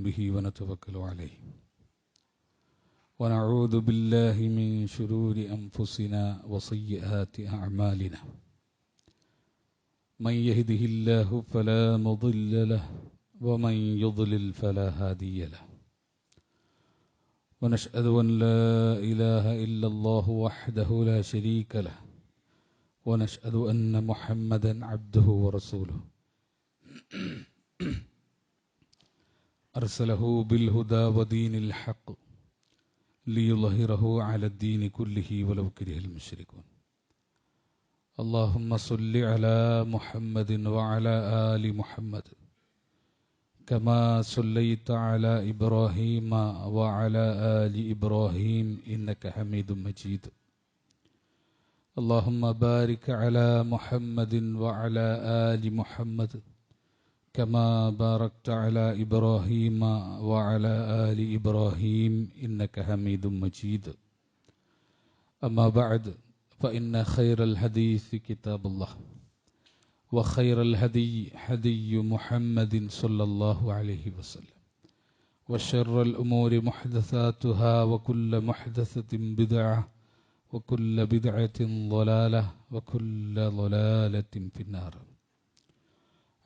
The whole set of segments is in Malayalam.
به ونتوكل عليه ونعوذ بالله من شرور أنفسنا وسيئات أعمالنا من يهده الله فلا مضل له ومن يضلل فلا هادي له ونشهد أن لا إله إلا الله وحده لا شريك له ونشهد أن محمدا عبده ورسوله أرسله بالهدى ودين الحق ليظهره على الدين كله ولو كره المشركون اللهم صل على محمد وعلى آل محمد كما صليت على إبراهيم وعلى آل إبراهيم إنك حميد مجيد اللهم بارك على محمد وعلى آل محمد كما باركت على إبراهيم وعلى آل إبراهيم إنك حميد مجيد أما بعد فإن خير الحديث كتاب الله وخير الهدي هدي محمد صلى الله عليه وسلم وشر الأمور محدثاتها وكل محدثة بدعة وكل بدعة ضلالة وكل ضلالة في النار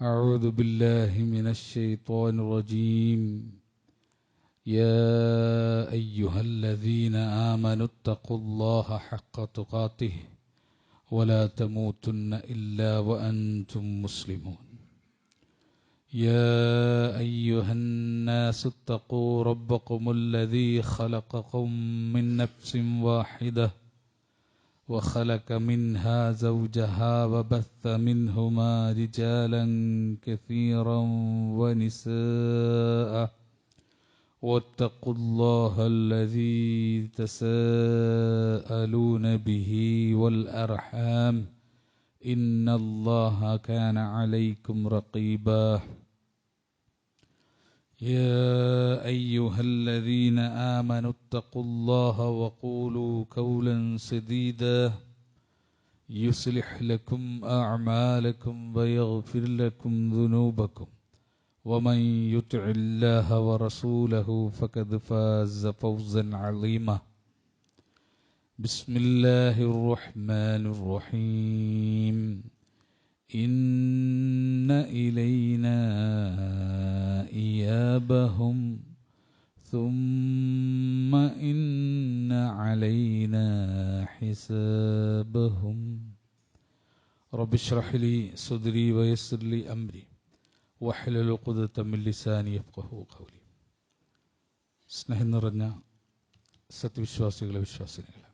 أعوذ بالله من الشيطان الرجيم يا أيها الذين آمنوا اتقوا الله حق تقاته ولا تموتن إلا وأنتم مسلمون يا أيها الناس اتقوا ربكم الذي خلقكم من نفس واحدة وخلق منها زوجها وبث منهما رجالا كثيرا ونساء واتقوا الله الذي تساءلون به والأرحام إن الله كان عليكم رقيبا يا أيها الذين آمنوا اتقوا الله وقولوا قولا سديدا يصلح لكم أعمالكم ويغفر لكم ذنوبكم ومن يطع الله ورسوله فقد فاز فوزا عظيما بسم الله الرحمن الرحيم إن إلينا إيابهم ثم إن علينا حسابهم رب اشرح لي صدري ويسر لي أمري واحلل عقدة من لساني يفقهوا قولي സ്നേഹം നിറഞ്ഞ സത്യവിശ്വാസികളെ വിശ്വാസിനികളെ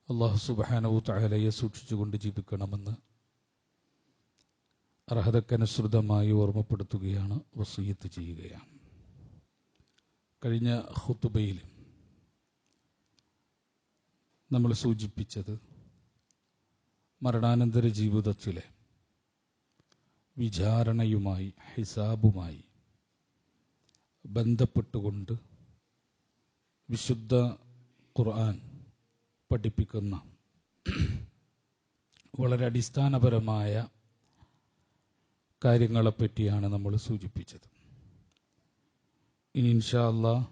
അല്ലാഹു സുബ്ഹാനഹു തആലയെ സൂക്ഷിച്ചുകൊണ്ട് ജീവിക്കണമെന്ന് അർഹതക്കനുസൃതമായി ഓർമ്മപ്പെടുത്തുകയാണ്, വസിയ്യത്ത് ചെയ്യുകയാണ്. കഴിഞ്ഞ ഖുതുബയിൽ നമ്മൾ സൂചിപ്പിച്ചത് മരണാനന്തര ജീവിതത്തിലെ വിചാരണയുമായി, ഹിസാബുമായി ബന്ധപ്പെട്ടുകൊണ്ട് വിശുദ്ധ ഖുർആൻ പഠിപ്പിക്കുന്ന വളരെ അടിസ്ഥാനപരമായ കാര്യങ്ങളെപ്പറ്റിയാണ് നമ്മൾ സൂചിപ്പിച്ചത്. ഇനി ഇൻഷാ അല്ലാഹ്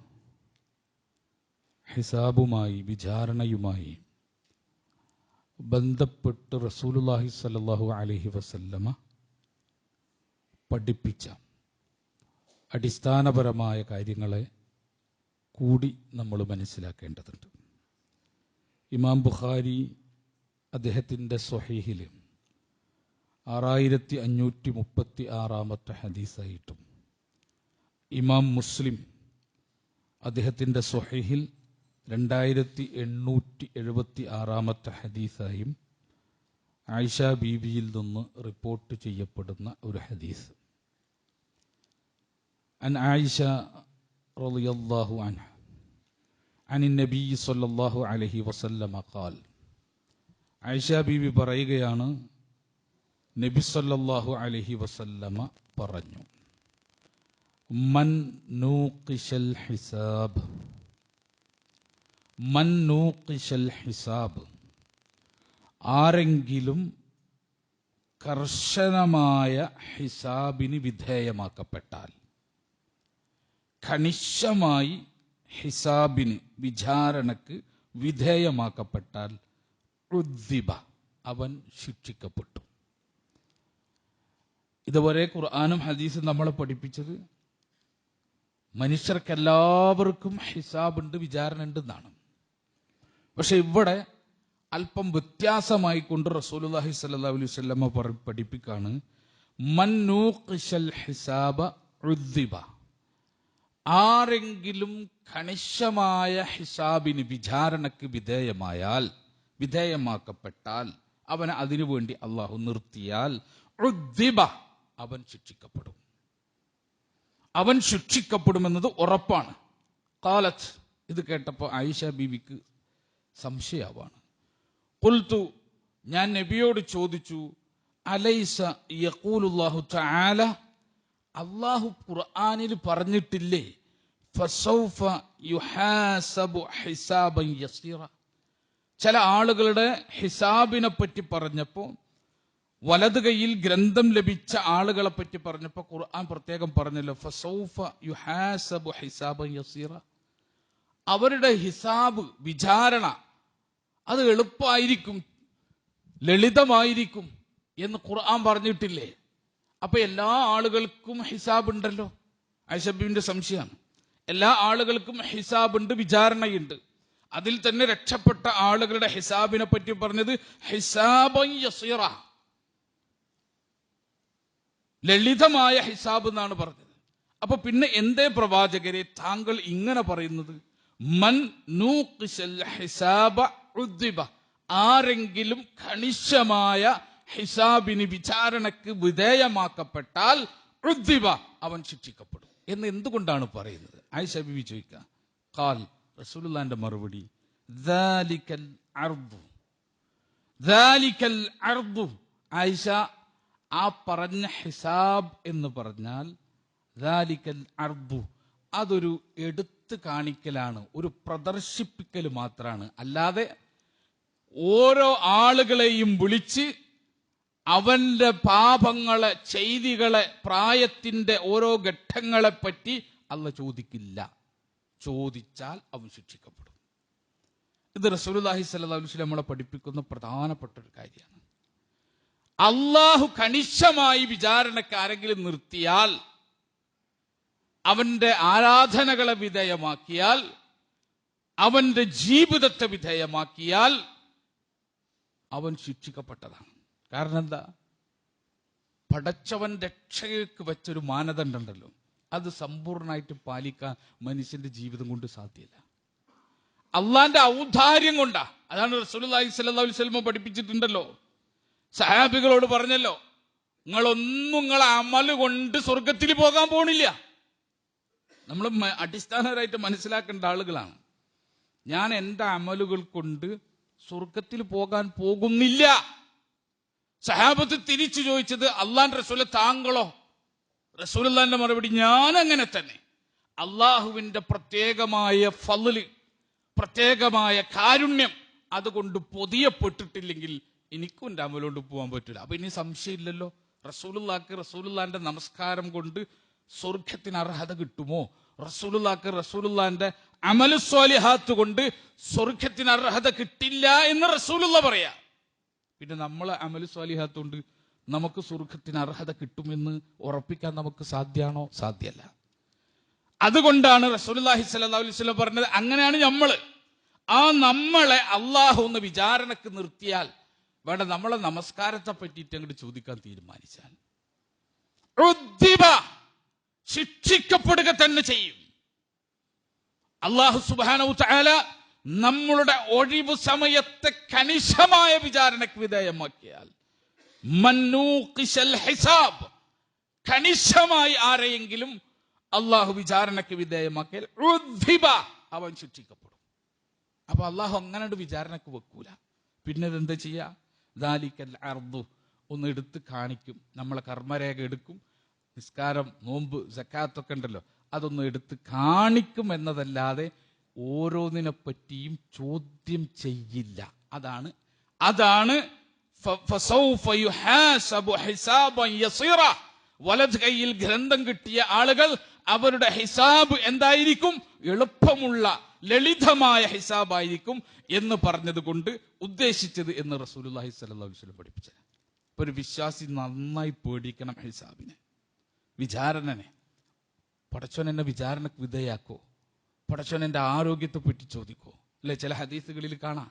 ഹിസാബുമായി, വിചാരണയുമായി ബന്ധപ്പെട്ട് റസൂലുള്ളാഹി സ്വല്ലല്ലാഹു അലൈഹി വസല്ലമ പഠിപ്പിച്ച അടിസ്ഥാനപരമായ കാര്യങ്ങളെ കൂടി നമ്മൾ മനസ്സിലാക്കേണ്ടതുണ്ട്. ഇമാം ബുഖാരി അദ്ദേഹത്തിൻ്റെ സ്വഹീഹിൽ 6536 ഹദീസായിട്ടും ഇമാം മുസ്ലിം അദ്ദേഹത്തിൻ്റെ സ്വഹീഹിൽ 2876 ഹദീസായും ആയിഷ ബീവിയിൽ നിന്ന് റിപ്പോർട്ട് ചെയ്യപ്പെടുന്ന ഒരു ഹദീസ്. അൻ ആയിഷ റളിയല്ലാഹു അൻഹ عن النبي صلى الله عليه وسلم قال ആയിഷ ബീവി പറയുകയാണ്, നബി സല്ലല്ലാഹു അലൈഹി വസല്ലമ പറഞ്ഞു, മൻ നൂഖിശൽ ഹിസാബ്, മൻ നൂഖിശൽ ഹിസാബ്, ആരെങ്കിലും കർശനമായ ഹിസാബിന് വിധേയമാക്കപ്പെട്ടാൽ, കണിശമായി ഹിസാബിന് വിചാരണക്ക് വിധേയമാക്കപ്പെട്ടാൽ ഉദ്ദിബ, അവൻ ശിക്ഷിക്കപ്പെട്ടു. ഇതുവരെ ഖുർആനും ഹദീസും നമ്മളെ പഠിപ്പിച്ചത് മനുഷ്യർക്കെല്ലാവർക്കും ഹിസാബുണ്ട്, വിചാരണ ഉണ്ടെന്നാണ്. പക്ഷെ ഇവിടെ അല്പം വ്യത്യാസമായി കൊണ്ട് റസൂലുള്ളാഹി സ്വല്ലല്ലാഹു അലൈഹി വസല്ലമ പഠിപ്പിക്കാണ്, മൻ നൂഖിശൽ ഹിസാബ ഉദ്ദിബ. ആരെങ്കിലും കണിശമായ ഹിസാബിന് വിചാരണക്ക് വിധേയമാക്കപ്പെട്ടാൽ, അവനെ അതിനുവേണ്ടി അള്ളാഹു നിർത്തിയാൽ ഉദ്ദിബ, അവൻ ശിക്ഷിക്കപ്പെടും. അവൻ ശിക്ഷിക്കപ്പെടുമെന്നത് ഉറപ്പാണ്. ഖാലത്ത്, ഇത് കേട്ടപ്പോൾ ആയിഷ ബീവിക്ക് സംശയമാണ്. ഖുൽതു, ഞാൻ നബിയോട് ചോദിച്ചു, അലൈസ യഖൂലുല്ലാഹു തആല, അല്ലാഹു ഖുർആനിൽ പറഞ്ഞിട്ടില്ലേ ഫസൗഫ യുഹാസബു ഹിസാബൻ യസീറ. ചില ആളുകളുടെ ഹിസാബിനെ പറ്റി പറഞ്ഞപ്പോൾ, വലത് കൈയിൽ ഗ്രന്ഥം ലഭിച്ച ആളുകളെ പറ്റി പറഞ്ഞപ്പോൾ ഖുർആൻ പ്രത്യേകം പറഞ്ഞല്ലോ, ഫസൗഫ യുഹാസബു ഹിസാബൻ യസീറ. അവരുടെ ഹിസാബ്, വിചാരണ അത് എളുപ്പമായിരിക്കും, ലളിതമായിരിക്കും എന്ന് ഖുർആൻ പറഞ്ഞിട്ടില്ലേ? അപ്പൊ എല്ലാ ആളുകൾക്കും ഹിസാബ് ഉണ്ടല്ലോ. ആയിഷബിന്റെ സംശയമാണ്. എല്ലാ ആളുകൾക്കും ഹിസാബുണ്ട്, വിചാരണയുണ്ട്. അതിൽ തന്നെ രക്ഷപ്പെട്ട ആളുകളുടെ ഹിസാബിനെ പറ്റി പറഞ്ഞത് ഹിസാബൻ യസീറ, ലളിതമായ ഹിസാബ് എന്നാണ് പറഞ്ഞത്. അപ്പൊ പിന്നെ എന്തേ പ്രവാചകരെ താങ്കൾ ഇങ്ങനെ പറയുന്നത്? മൻ നൂഖിശൽ ഹിസാബ ഉദ്ദിബ. ആരെങ്കിലും കണിശമായ ഹിസാബിന് വിചാരണക്ക് വിധേയമാക്കപ്പെട്ടാൽ ഉദ്ദിബ, അവൻ ശിക്ഷിക്കപ്പെടും എന്ന് എന്തുകൊണ്ടാണ് പറയുന്നത്? ആയിഷ ബീവി ചോദിക്കുക. ഖാൽ, റസൂലുള്ളാഹിന്റെ മറുപടി, ദാലികൽ അർദു. ദാലികൽ അർദു. ആയിഷ, ആ പറഞ്ഞ ഹിസാബ് എന്ന് പറഞ്ഞാൽ ദാലികൽ അർദു, അതൊരു എടുത്തു കാണിക്കലാണ്, ഒരു പ്രദർശിപ്പിക്കൽ മാത്രമാണ്. അല്ലാതെ ഓരോ ആളുകളെയും വിളിച്ച് അവന്റെ പാപങ്ങളെ, ചെയ്തികളെ, പ്രായത്തിന്റെ ഓരോ ഘട്ടങ്ങളെ പറ്റി അല്ലാഹു ചോദിക്കില്ല. ചോദിച്ചാൽ അവൻ ശിക്ഷിക്കപ്പെടും. ഇത് റസൂലുള്ളാഹി സ്വല്ലല്ലാഹു അലൈഹി വസല്ലം നമ്മളെ പഠിപ്പിക്കുന്ന പ്രധാനപ്പെട്ട ഒരു കാര്യമാണ്. അള്ളാഹു കണിശമായി വിചാരണക്ക് ആരെങ്കിലും നിർത്തിയാൽ, അവന്റെ ആരാധനകളെ വിധേയമാക്കിയാൽ, അവന്റെ ജീവിതത്തെ വിധേയമാക്കിയാൽ അവൻ ശിക്ഷിക്കപ്പെട്ടതാണ്. കാരണം എന്താ? പടച്ചവൻ രക്ഷയ്ക്ക് വെച്ചൊരു മാനദണ്ഡമുണ്ടല്ലോ, അത് സമ്പൂർണ്ണമായിട്ട് പാലിക്കാൻ മനുഷ്യന്റെ ജീവിതം കൊണ്ട് സാധ്യമല്ല. അള്ളാന്റെ ഔദാര്യം കൊണ്ടാ. അതാണ് റസൂലുള്ളാഹി സ്വല്ലല്ലാഹു അലൈഹി വസല്ലം പഠിപ്പിച്ചിട്ടുണ്ടല്ലോ. സഹാബികളോട് പറഞ്ഞല്ലോ, നിങ്ങളെ അമല് കൊണ്ട് സ്വർഗത്തിൽ പോകാൻ പോണില്ല. നമ്മൾ അടിസ്ഥാനപരമായിട്ട് മനസ്സിലാക്കേണ്ട ആളുകളാണ്. ഞാൻ എൻ്റെ അമലുകൾ കൊണ്ട് സ്വർഗത്തിൽ പോകാൻ പോകുന്നില്ല. സഹാബത്ത് തിരിച്ചു ചോദിച്ചത്, അള്ളാന്റെ റസൂലെ താങ്കളോ? റസൂലുള്ളാഹിന്റെ മറുപടി, ഞാൻ അങ്ങനെ തന്നെ. അള്ളാഹുവിന്റെ പ്രത്യേകമായ ഫള്, പ്രത്യേകമായ കാരുണ്യം അതുകൊണ്ട് പൊതിയപ്പെട്ടിട്ടില്ലെങ്കിൽ എനിക്കും എൻ്റെ അമലുകൊണ്ട് പോകാൻ പറ്റില്ല. അപ്പൊ ഇനി സംശയമില്ലല്ലോ, റസൂലുള്ളാഹിന്റെ നമസ്കാരം കൊണ്ട് സ്വർഗത്തിന് അർഹത കിട്ടുമോ? റസൂലുള്ളാഹിന്റെ അമലു സ്വാലിഹാത്ത് കൊണ്ട് സ്വർഗത്തിന് അർഹത കിട്ടില്ല എന്ന് റസൂലുള്ള പറയാ. പിന്നെ നമ്മളെ അമലു സ്വാലിഹാത്ത് കൊണ്ട് നമുക്ക് സ്വർഗത്തിന് അർഹത കിട്ടുമെന്ന് ഉറപ്പിക്കാൻ നമുക്ക് സാധ്യമാണോ? സാധ്യമല്ല. അതുകൊണ്ടാണ് റസൂലുള്ളാഹി സ്വല്ലല്ലാഹു അലൈഹി വസല്ലം പറഞ്ഞത്, അങ്ങനെയാണ് നമ്മളെ അള്ളാഹു ഒന്ന് വിചാരണക്ക് നിർത്തിയാൽ, വേണ്ട നമ്മളെ നമസ്കാരത്തെ പറ്റിയിട്ട് അങ്ങോട്ട് ചോദിക്കാൻ തീരുമാനിച്ചാൽ ഉദ്ദിബ, ശിക്ഷിക്കപ്പെടുക തന്നെ ചെയ്യും. അല്ലാഹു സുബ്ഹാനഹു തആല നമ്മളുടെ ഒഴിവ് സമയത്തെ കണിശമായ വിചാരണക്ക് വിധേയമാക്കിയാൽ, മന്നൂഖിശൽ ഹിസാബ്, കണിശമായി ആരെയെങ്കിലും അള്ളാഹു വിചാരണക്ക് വിധേയമാക്കിയാൽ ഉദ്ദിബ, അവൻ ശിക്ഷിക്കപ്പെടും. അപ്പൊ അള്ളാഹു അങ്ങനെ വിചാരണക്ക് വെക്കൂല. പിന്നെ ഇതെന്താ ചെയ്യാ? ദാലിക്കൽ അർദു, ഒന്ന് എടുത്ത് കാണിക്കും. നമ്മളെ കർമ്മരേഖ എടുക്കും, നിസ്കാരം, നോമ്പ്, സക്കാത്തൊക്കെ ഉണ്ടല്ലോ, അതൊന്ന് എടുത്ത് കാണിക്കും എന്നതല്ലാതെ ഓരോന്നിനെ പറ്റിയും ചോദ്യം ചെയ്യില്ല. അതാണ് ഫസൗഫ യുഹാസബു ഹിസാബൻ യസീറ. വലത് കൈയിൽ ഗ്രന്ഥം കിട്ടിയ ആളുകൾ അവരുടെ ഹിസാബ് എന്തായിരിക്കും? എളുപ്പമുള്ള ലളിതമായ ഹിസാബായിരിക്കും എന്ന് പറഞ്ഞത് കൊണ്ട് ഉദ്ദേശിച്ചത് എന്ന് റസൂലുള്ളാഹി സ്വല്ലല്ലാഹു അലൈഹി വസല്ലം പഠിപ്പിച്ചത്. ഒരു വിശ്വാസി നന്നായി പേടിക്കണം ഹിസാബിനെ, വിചാരണനെ. പടച്ചോൻ എന്നെ വിചാരണക്ക് വിധേയാക്കോ, പടച്ചോൻ എന്റെ ആരോഗ്യത്തെ പറ്റി ചോദിക്കോ അല്ലെ? ചില ഹദീസുകളിൽ കാണാം,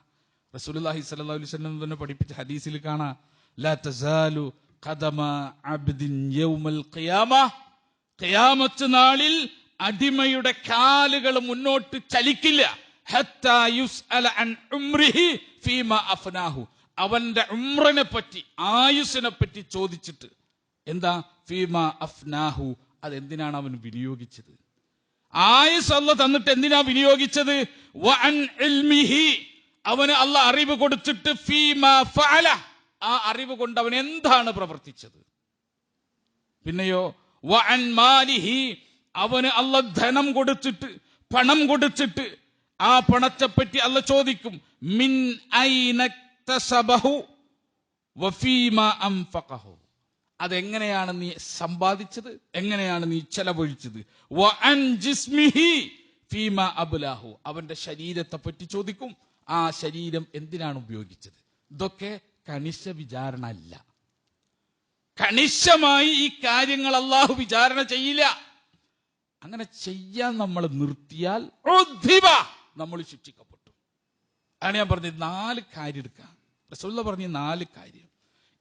റസൂലുള്ളാഹി സ്വല്ലല്ലാഹു അലൈഹി വസല്ലം തന്നെ പഠിപ്പിച്ച ഹദീസിൽ കാണാം, ലാ തസാലു ഖദമ അബ്ദിൻ യൗമൽ ഖിയാമ, ഖിയാമത്ത് നാളിൽ അടിമയുടെ കാലുകൾ മുന്നോട്ട് ചലിക്കില്ല, ഹത്താ യുസ്അല അൻ ഉംരിഹി ഫീമാ അഫ്നാഹു, അവന്റെ ഉംറിനെ പറ്റി, ആയുസ്സിനെ പറ്റി ചോദിച്ചിട്ട്. എന്താ ഫീമാ അഫ്നാഹു? അതെന്തിനാണ് അവൻ വിനിയോഗിച്ചത്? ആയുസ് അല്ലാഹ് തന്നിട്ട് എന്തിനാ വിനിയോഗിച്ചത്? വഅൻ ഇൽമിഹി, അവന് അല്ലാഹ് അറിവ് കൊടുത്തിട്ട് ഫീമാ ഫഅല, ആ അറിവ് കൊണ്ട് അവൻ എന്താണ് പ്രവർത്തിച്ചത്? പിന്നെയോ വഅൻ മാലിഹി, അവന് അല്ലാഹ് ധനം കൊടുത്തിട്ട്, പണം കൊടുത്തിട്ട്, ആ പണത്തെപ്പറ്റി അല്ലാഹ് ചോദിക്കും. മിൻ ഐന ഇക്തസബഹു വഫീമാ അൻഫഖഹു, അതെങ്ങനെയാണ് നീ സമ്പാദിച്ചത്, എങ്ങനെയാണ് നീ ചെലവഴിച്ചത്. വഅൻ ജിസ്മിഹി ഫീമാ അബ്ലാഹു, അവന്റെ ശരീരത്തെ പറ്റി ചോദിക്കും, ആ ശരീരം എന്തിനാണ് ഉപയോഗിച്ചത്. ഇതൊക്കെ കണിശ വിചാരണ അല്ല. കണിശമായി ഈ കാര്യങ്ങൾ അല്ലാഹു വിചാരണ ചെയ്യില്ല. അങ്ങനെ ചെയ്യാൻ നമ്മൾ നിർത്തിയാൽ നമ്മൾ ശിക്ഷിക്കപ്പെട്ടു. അതാണ് ഞാൻ പറഞ്ഞത്. 4 കാര്യം എടുക്കാം. റസൂലുള്ളാഹി പറഞ്ഞ 4 കാര്യം.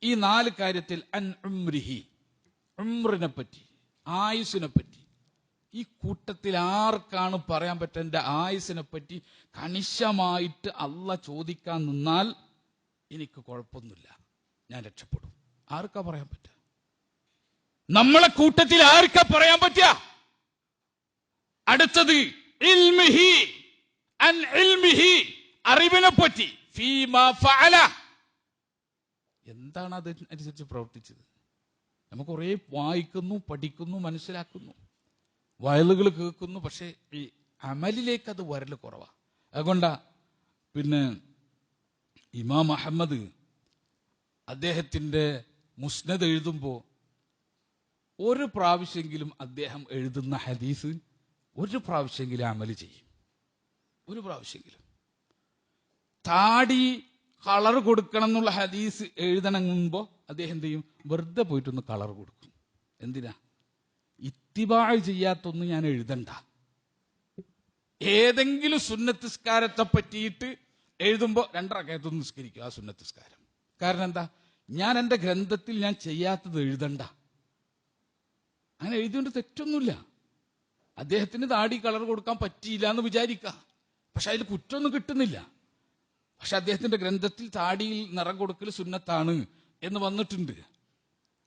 ഈ 4 കാര്യത്തിൽ അൻ ഉംരിഹി, ഉംറിനെ പറ്റി, ആയുസിനെ പറ്റി, ഈ കൂട്ടത്തിൽ ആർക്കാണ് പറയാൻ പറ്റുക എന്റെ ആയുസിനെ പറ്റി കണിശമായിട്ട് അല്ലാഹ് ചോദിക്കാൻ നിന്നാൽ എനിക്ക് കുഴപ്പമൊന്നുമില്ല, ഞാൻ രക്ഷപ്പെടും? ആർക്കാ പറയാൻ പറ്റുക? നമ്മളെ കൂട്ടത്തിൽ ആർക്കാ പറയാൻ പറ്റുക? അടുത്തത് ഇൽമിഹി, അൻ ഇൽമിഹി, അറിവിനെ പറ്റി, ഫീമാ ഫഅല, എന്താണ് അതനുസരിച്ച് പ്രവർത്തിച്ചത്. നമുക്ക് കുറേ വായിക്കുന്നു, പഠിക്കുന്നു, മനസ്സിലാക്കുന്നു, വയലുകൾ കേൾക്കുന്നു, പക്ഷെ ഈ അമലിലേക്ക് അത് വരൽ കുറവാ. അതുകൊണ്ടാ പിന്നെ ഇമാം അഹമ്മദ് അദ്ദേഹത്തിന്റെ മുസ്നദ് എഴുതുമ്പോൾ ഒരു പ്രാവശ്യമെങ്കിലും അദ്ദേഹം എഴുതുന്ന ഹദീസ് ഒരു പ്രാവശ്യമെങ്കിലും അമല് ചെയ്യും. ഒരു പ്രാവശ്യമെങ്കിലും. താടി കളർ കൊടുക്കണം എന്നുള്ള ഹദീസ് എഴുതണങ്ങുമ്പോ അദ്ദേഹം എന്ത് ചെയ്യും? വെറുതെ പോയിട്ടൊന്ന് കളർ കൊടുക്കും. എന്തിനാ? ഇത്തിബാ ചെയ്യാത്തൊന്നും ഞാൻ എഴുതണ്ട. ഏതെങ്കിലും സുന്നത്തിസ്കാരത്തെ പറ്റിയിട്ട് എഴുതുമ്പോ 2 റക്അത്ത് നിസ്കരിക്കും ആ സുന്നത്തിസ്കാരം. കാരണം എന്താ? ഞാൻ എന്റെ ഗ്രന്ഥത്തിൽ ഞാൻ ചെയ്യാത്തത് എഴുതണ്ട. അങ്ങനെ എഴുതിയോണ്ട് തെറ്റൊന്നുമില്ല. അദ്ദേഹത്തിന് താടി കളർ കൊടുക്കാൻ പറ്റിയില്ല എന്ന് വിചാരിക്കാം, പക്ഷെ അതിൽ കുറ്റമൊന്നും കിട്ടുന്നില്ല. പക്ഷെ അദ്ദേഹത്തിന്റെ ഗ്രന്ഥത്തിൽ താടിയിൽ നിറം കൊടുക്കൽ സുന്നത്താണ് എന്ന് വന്നിട്ടുണ്ട്.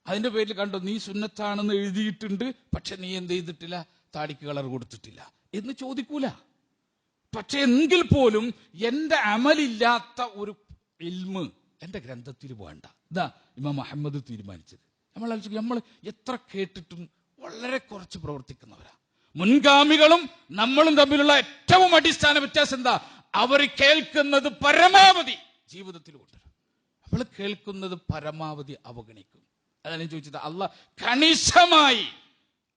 അതിന്റെ പേരിൽ കണ്ടോ, നീ സുന്നത്താണെന്ന് എഴുതിയിട്ടുണ്ട്, പക്ഷെ നീ എന്ത് ചെയ്തിട്ടില്ല, താടിക്ക് കളർ കൊടുത്തിട്ടില്ല എന്ന് ചോദിക്കൂല. പക്ഷെ എങ്കിൽ പോലും എന്റെ അമലില്ലാത്ത ഒരു ഇൽമ് എന്റെ ഗ്രന്ഥത്തിൽ വേണ്ട. ഇതാ ഇമാം മുഹമ്മദ് തീരുമാനിച്ചത്. നമ്മൾ എത്ര കേട്ടിട്ടും വളരെ കുറച്ച് പ്രവർത്തിക്കുന്നവരാ. മുൻഗാമികളും നമ്മളും തമ്മിലുള്ള ഏറ്റവും അടിസ്ഥാന വ്യത്യാസം എന്താ? അവർ കേൾക്കുന്നത് പരമാവധി ജീവിതത്തിൽ കൊണ്ടുവരും, നമ്മൾ കേൾക്കുന്നത് പരമാവധി അവഗണിക്കും. അതാണ് ഞാൻ ചോദിച്ചത്.